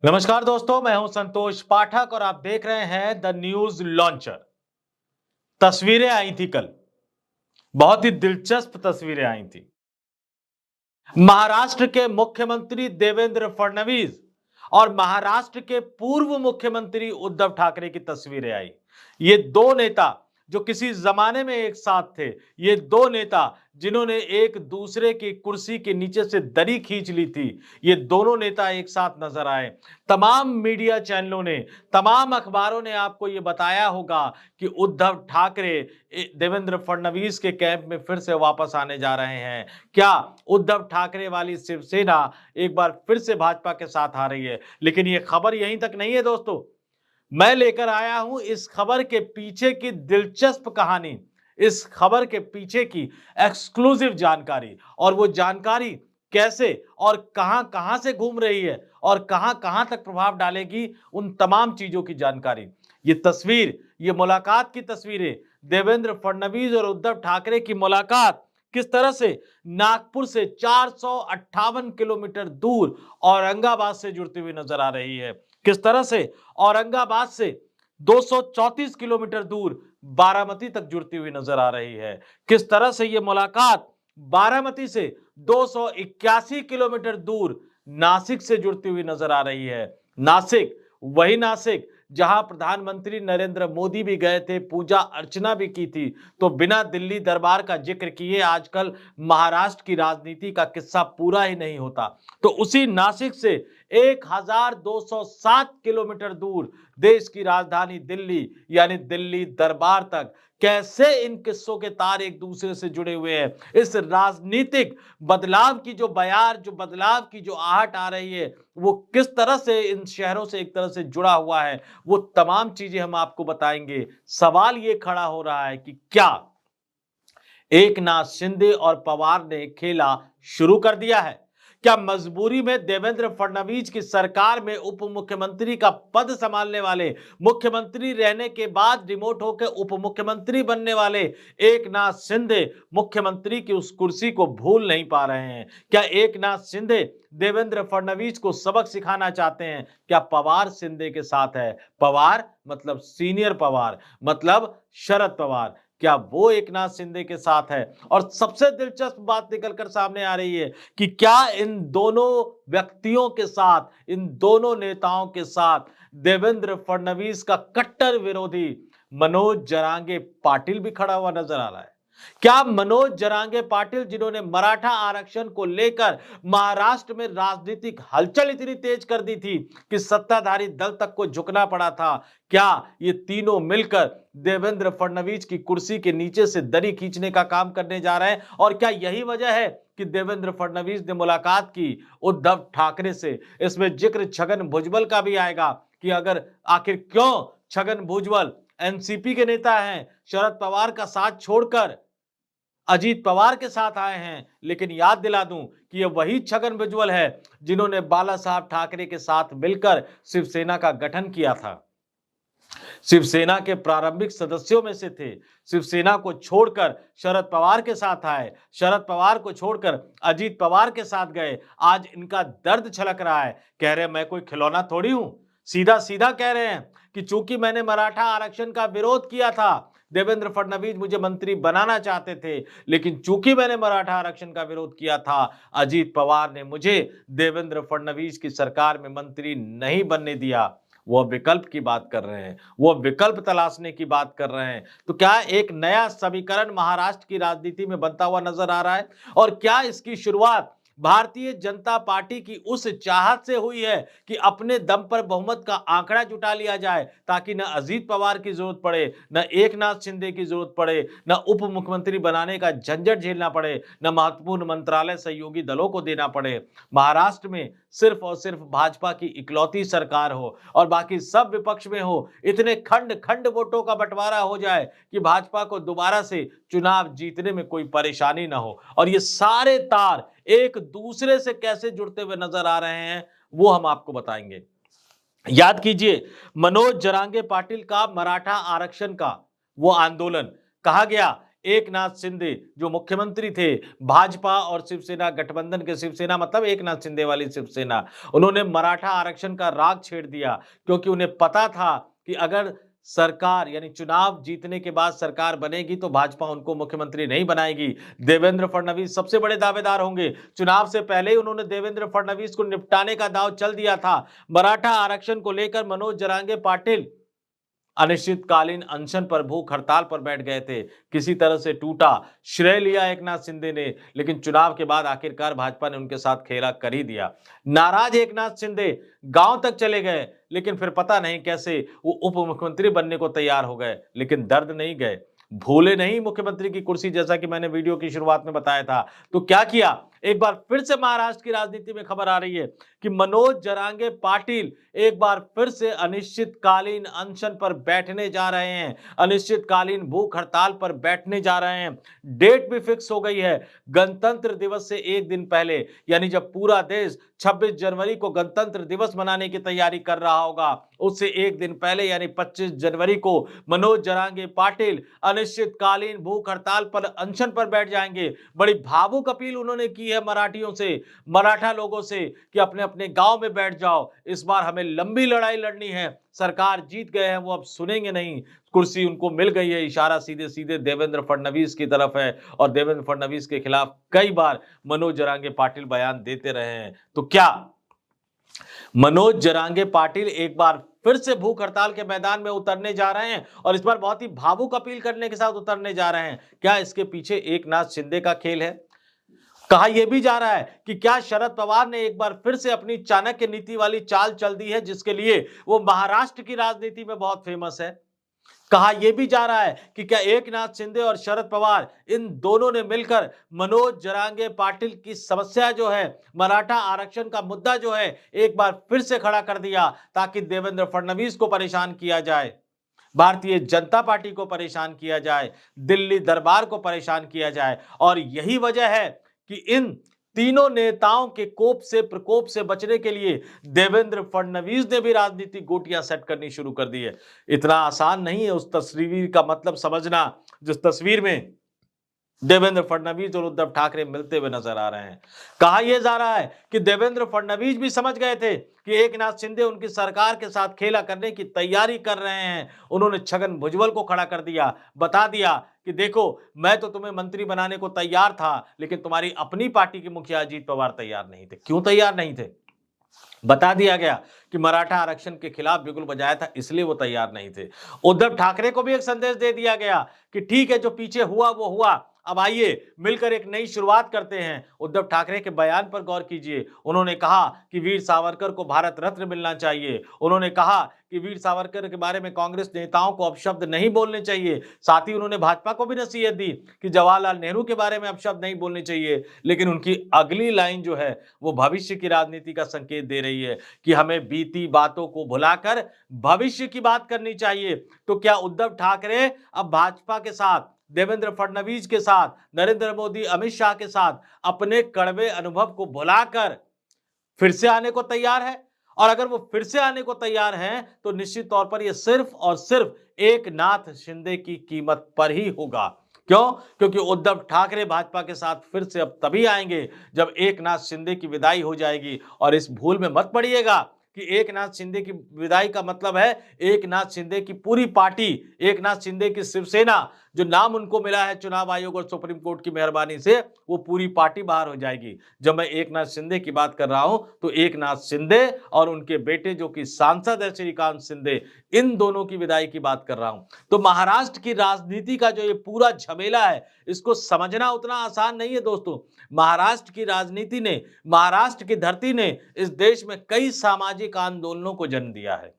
नमस्कार दोस्तों, मैं हूं संतोष पाठक और आप देख रहे हैं द न्यूज लॉन्चर। तस्वीरें आई थी कल, बहुत ही दिलचस्प तस्वीरें आई थी। महाराष्ट्र के मुख्यमंत्री देवेंद्र फडणवीस और महाराष्ट्र के पूर्व मुख्यमंत्री उद्धव ठाकरे की तस्वीरें आई। ये दो नेता जो किसी जमाने में एक साथ थे, ये दो नेता जिन्होंने एक दूसरे की कुर्सी के नीचे से दरी खींच ली थी, ये दोनों नेता एक साथ नजर आए। तमाम मीडिया चैनलों ने, तमाम अखबारों ने आपको ये बताया होगा कि उद्धव ठाकरे देवेंद्र फडणवीस के कैंप में फिर से वापस आने जा रहे हैं। क्या उद्धव ठाकरे वाली शिवसेना एक बार फिर से भाजपा के साथ आ रही है? लेकिन ये खबर यहीं तक नहीं है दोस्तों, मैं लेकर आया हूं इस खबर के पीछे की दिलचस्प कहानी, इस खबर के पीछे की एक्सक्लूसिव जानकारी। और वो जानकारी कैसे और कहां कहां से घूम रही है और कहां कहां तक प्रभाव डालेगी, उन तमाम चीजों की जानकारी। ये तस्वीर, ये मुलाकात की तस्वीरें, देवेंद्र फडणवीस और उद्धव ठाकरे की मुलाकात किस तरह से नागपुर से 458 किलोमीटर दूर औरंगाबाद से जुड़ती हुई नजर आ रही है। किस तरह से औरंगाबाद से 234 किलोमीटर दूर बारामती तक जुड़ती हुई नजर आ रही है। किस तरह से यह मुलाकात बारामती से 281 किलोमीटर दूर नासिक से जुड़ती हुई नजर आ रही है। नासिक, वही नासिक जहां प्रधानमंत्री नरेंद्र मोदी भी गए थे, पूजा अर्चना भी की थी। तो बिना दिल्ली दरबार का जिक्र किए आजकल महाराष्ट्र की राजनीति का किस्सा पूरा ही नहीं होता। तो उसी नासिक से 1207 किलोमीटर दूर देश की राजधानी दिल्ली यानी दिल्ली दरबार तक कैसे इन किस्सों के तार एक दूसरे से जुड़े हुए हैं। इस राजनीतिक बदलाव की जो बयार, जो बदलाव की जो आहट आ रही है, वो किस तरह से इन शहरों से एक तरह से जुड़ा हुआ है, वो तमाम चीजें हम आपको बताएंगे। सवाल ये खड़ा हो रहा है कि क्या एकनाथ शिंदे और पवार ने खेला शुरू कर दिया है? क्या मजबूरी में देवेंद्र फडणवीस की सरकार में उप मुख्यमंत्री का पद संभालने वाले, मुख्यमंत्री रहने के बाद रिमोट होकर उप मुख्यमंत्री बनने वाले एकनाथ शिंदे मुख्यमंत्री की उस कुर्सी को भूल नहीं पा रहे हैं? क्या एकनाथ शिंदे देवेंद्र फडणवीस को सबक सिखाना चाहते हैं? क्या पवार शिंदे के साथ है? पवार मतलब सीनियर पवार, मतलब शरद पवार, क्या वो एकनाथ शिंदे के साथ है? और सबसे दिलचस्प बात निकलकर सामने आ रही है कि क्या इन दोनों व्यक्तियों के साथ, इन दोनों नेताओं के साथ देवेंद्र फडणवीस का कट्टर विरोधी मनोज जरांगे पाटिल भी खड़ा हुआ नजर आ रहा है? क्या मनोज जरांगे पाटिल, जिन्होंने मराठा आरक्षण को लेकर महाराष्ट्र में राजनीतिक हलचल इतनी तेज कर दी थी कि सत्ताधारी दल तक को झुकना पड़ा था, क्या ये तीनों मिलकर देवेंद्र फडणवीस की कुर्सी के नीचे से दरी खींचने का काम करने जा रहे हैं? और क्या यही वजह है कि देवेंद्र फडणवीस ने मुलाकात की उद्धव ठाकरे से? इसमें जिक्र छगन भुजबल का भी आएगा कि अगर आखिर क्यों छगन भुजबल एनसीपी के नेता हैं, शरद पवार का साथ छोड़कर अजीत पवार के साथ आए हैं। लेकिन याद दिला दूं कि यह वही छगन भुजबल है जिन्होंने बाला साहब ठाकरे के साथ मिलकर शिवसेना का गठन किया था, शिवसेना के प्रारंभिक सदस्यों में से थे। शिवसेना को छोड़कर शरद पवार के साथ आए, शरद पवार को छोड़कर अजीत पवार के साथ गए। आज इनका दर्द छलक रहा है, कह रहे हैं मैं कोई खिलौना थोड़ी हूं। सीधा सीधा कह रहे हैं कि चूंकि मैंने मराठा आरक्षण का विरोध किया था, देवेंद्र फडणवीस मुझे मंत्री बनाना चाहते थे, लेकिन चूंकि मैंने मराठा आरक्षण का विरोध किया था, अजीत पवार ने मुझे देवेंद्र फडणवीस की सरकार में मंत्री नहीं बनने दिया। वो विकल्प की बात कर रहे हैं, वो विकल्प तलाशने की बात कर रहे हैं। तो क्या एक नया समीकरण महाराष्ट्र की राजनीति में बनता हुआ नजर आ रहा है? और क्या इसकी शुरुआत भारतीय जनता पार्टी की उस चाहत से हुई है कि अपने दम पर बहुमत का आंकड़ा जुटा लिया जाए, ताकि न अजीत पवार की जरूरत पड़े, न एकनाथ शिंदे की जरूरत पड़े, न उप मुख्यमंत्री बनाने का झंझट झेलना पड़े, न महत्वपूर्ण मंत्रालय सहयोगी दलों को देना पड़े, महाराष्ट्र में सिर्फ और सिर्फ भाजपा की इकलौती सरकार हो और बाकी सब विपक्ष में हो, इतने खंड खंड वोटों का बंटवारा हो जाए कि भाजपा को दोबारा से चुनाव जीतने में कोई परेशानी ना हो? और ये सारे तार एक दूसरे से कैसे जुड़ते हुए नजर आ रहे हैं, वो हम आपको बताएंगे। याद कीजिए, मनोज जरांगे पाटिल का मराठा आरक्षण का वो आंदोलन, कहा गया एकनाथ शिंदे जो मुख्यमंत्री थे भाजपा और शिवसेना गठबंधन के, शिवसेना मतलब एकनाथ शिंदे वाली शिवसेना, उन्होंने मराठा आरक्षण का राग छेड़ दिया, क्योंकि उन्हें पता था कि अगर सरकार यानी चुनाव जीतने के बाद सरकार बनेगी तो भाजपा उनको मुख्यमंत्री नहीं बनाएगी। देवेंद्र फडणवीस सबसे बड़े दावेदार होंगे। चुनाव से पहले ही उन्होंने देवेंद्र फडणवीस को निपटाने का दांव चल दिया था। मराठा आरक्षण को लेकर मनोज जरांगे पाटिल अनिश्चितकालीन अनशन पर, भूख हड़ताल पर बैठ गए थे। किसी तरह से टूटा, श्रेय लिया एकनाथ शिंदे ने, लेकिन चुनाव के बाद आखिरकार भाजपा ने उनके साथ खेला कर ही दिया। नाराज एकनाथ शिंदे गांव तक चले गए, लेकिन फिर पता नहीं कैसे वो उप मुख्यमंत्री बनने को तैयार हो गए, लेकिन दर्द नहीं गए, भूले नहीं मुख्यमंत्री की कुर्सी, जैसा कि मैंने वीडियो की शुरुआत में बताया था। तो क्या किया, एक बार फिर से महाराष्ट्र की राजनीति में खबर आ रही है कि मनोज जरांगे पाटिल एक बार फिर से अनिश्चितकालीन अनशन पर बैठने जा रहे हैं, अनिश्चितकालीन भूख हड़ताल पर बैठने जा रहे हैं। डेट भी फिक्स हो गई है, गणतंत्र दिवस से एक दिन पहले, यानी जब पूरा देश 26 जनवरी को गणतंत्र दिवस मनाने की तैयारी कर रहा होगा, उससे एक दिन पहले यानी 25 जनवरी को मनोज जरांगे पाटिल अनिश्चितकालीन भूख हड़ताल पर, अनशन पर बैठ जाएंगे। बड़ी भावुक अपील उन्होंने की है मराठियों से, मराठा लोगों से कि अपने अपने गांव में बैठ जाओ, इस बार हमें लंबी लड़ाई लड़नी है। सरकार जीत गए हैं, वो अब सुनेंगे नहीं, कुर्सी उनको मिल गई है। इशारा सीधे सीधे देवेंद्र फडणवीस की तरफ है और देवेंद्र फडणवीस के खिलाफ कई बार मनोज जरांगे पाटिल बयान देते रहे हैं। तो क्या मनोज जरांगे पाटिल एक बार फिर से भूख हड़ताल के मैदान में उतरने जा रहे हैं और इस बार बहुत ही भावुक अपील करने के साथ उतरने जा रहे हैं? क्या इसके पीछे एकनाथ शिंदे का खेल है? कहा यह भी जा रहा है कि क्या शरद पवार ने एक बार फिर से अपनी चाणक्य नीति वाली चाल चल दी है, जिसके लिए वो महाराष्ट्र की राजनीति में बहुत फेमस है। कहा यह भी जा रहा है कि क्या एकनाथ शिंदे और शरद पवार इन दोनों ने मिलकर मनोज जरांगे पाटिल की समस्या जो है, मराठा आरक्षण का मुद्दा जो है, एक बार फिर से खड़ा कर दिया ताकि देवेंद्र फडणवीस को परेशान किया जाए, भारतीय जनता पार्टी को परेशान किया जाए, दिल्ली दरबार को परेशान किया जाए। और यही वजह है कि इन तीनों नेताओं के कोप से, प्रकोप से बचने के लिए देवेंद्र फडणवीस ने भी राजनीतिक गोटियां सेट करनी शुरू कर दी है। इतना आसान नहीं है उस तस्वीर का मतलब समझना जिस तस्वीर में देवेंद्र फडणवीस और उद्धव ठाकरे मिलते हुए नजर आ रहे हैं। कहा यह जा रहा है कि देवेंद्र फडणवीस भी समझ गए थे कि एकनाथ शिंदे उनकी सरकार के साथ खेला करने की तैयारी कर रहे हैं। उन्होंने छगन भुजबल को खड़ा कर दिया, बता दिया कि देखो मैं तो तुम्हें मंत्री बनाने को तैयार था, लेकिन तुम्हारी अपनी पार्टी के मुखिया अजीत पवार तैयार नहीं थे। क्यों तैयार नहीं थे? बता दिया गया कि मराठा आरक्षण के खिलाफ बिगुल बजाया था, इसलिए वो तैयार नहीं थे। उद्धव ठाकरे को भी एक संदेश दे दिया गया कि ठीक है, जो पीछे हुआ वो हुआ, अब आइए मिलकर एक नई शुरुआत करते हैं। उद्धव ठाकरे के बयान पर गौर कीजिए। उन्होंने कहा कि वीर सावरकर को भारत रत्न मिलना चाहिए। उन्होंने कहा कि वीर सावरकर के बारे में कांग्रेस नेताओं को अपशब्द नहीं बोलने चाहिए। साथ ही उन्होंने भाजपा को भी नसीहत दी कि जवाहरलाल नेहरू के बारे में अपशब्द नहीं बोलने चाहिए। लेकिन उनकी अगली लाइन जो है वो भविष्य की राजनीति का संकेत दे रही है कि हमें बीती बातों को भुलाकर भविष्य की बात करनी चाहिए। तो क्या उद्धव ठाकरे अब भाजपा के साथ, देवेंद्र फडणवीस के साथ, नरेंद्र मोदी, अमित शाह के साथ अपने कड़वे अनुभव को भुलाकर फिर से आने को तैयार है? और अगर वो फिर से आने को तैयार हैं तो निश्चित तौर पर ये सिर्फ और सिर्फ एकनाथ शिंदे की कीमत पर ही होगा। क्यों? क्योंकि उद्धव ठाकरे भाजपा के साथ फिर से अब तभी आएंगे जब एकनाथ शिंदे की विदाई हो जाएगी। और इस भूल में मत पड़िएगा कि एकनाथ शिंदे की विदाई का मतलब है एकनाथ शिंदे की पूरी पार्टी, एकनाथ शिंदे की शिवसेना, जो नाम उनको मिला है चुनाव आयोग और सुप्रीम कोर्ट की मेहरबानी से, वो पूरी पार्टी बाहर हो जाएगी। जब मैं एकनाथ शिंदे की बात कर रहा हूं तो एकनाथ शिंदे और उनके बेटे जो कि सांसद है श्रीकांत शिंदे, इन दोनों की विदाई की बात कर रहा हूं। तो महाराष्ट्र की राजनीति का जो ये पूरा झमेला है, इसको समझना उतना आसान नहीं है दोस्तों। महाराष्ट्र की राजनीति ने, महाराष्ट्र की धरती ने इस देश में कई सामाजिक आंदोलनों को जन्म दिया है।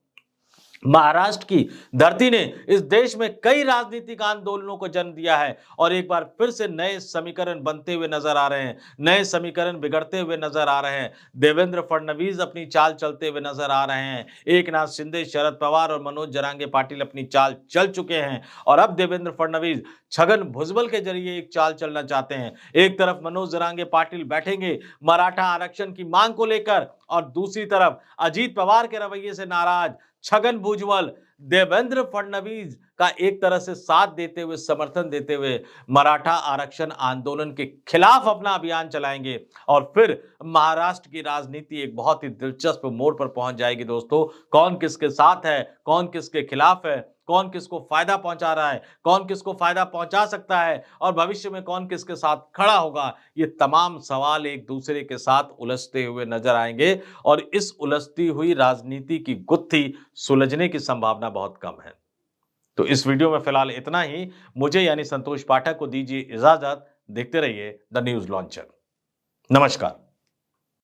महाराष्ट्र की धरती ने इस देश में कई राजनीतिक आंदोलनों को जन्म दिया है और एक बार फिर से नए समीकरण बनते हुए नजर आ रहे हैं, नए समीकरण बिगड़ते हुए नजर आ रहे हैं। देवेंद्र फडणवीस अपनी चाल चलते हुए नजर आ रहे हैं, एकनाथ शिंदे, शरद पवार और मनोज जरांगे पाटिल अपनी चाल चल चुके हैं और अब देवेंद्र फडणवीस छगन भुजबल के जरिए एक चाल चलना चाहते हैं। एक तरफ मनोज जरांगे पाटिल बैठेंगे मराठा आरक्षण की मांग को लेकर और दूसरी तरफ अजीत पवार के रवैये से नाराज छगन भुजबल देवेंद्र फडणवीस का एक तरह से साथ देते हुए, समर्थन देते हुए मराठा आरक्षण आंदोलन के खिलाफ अपना अभियान चलाएंगे और फिर महाराष्ट्र की राजनीति एक बहुत ही दिलचस्प मोड़ पर पहुंच जाएगी दोस्तों। कौन किसके साथ है, कौन किसके खिलाफ है, कौन किसको फायदा पहुंचा रहा है, कौन किसको फायदा पहुंचा सकता है और भविष्य में कौन किसके साथ खड़ा होगा, ये तमाम सवाल एक दूसरे के साथ उलझते हुए नजर आएंगे और इस उलझती हुई राजनीति की गुत्थी सुलझने की संभावना बहुत कम है। तो इस वीडियो में फिलहाल इतना ही। मुझे यानी संतोष पाठक को दीजिए इजाजत। देखते रहिए द न्यूज लॉन्चर। नमस्कार।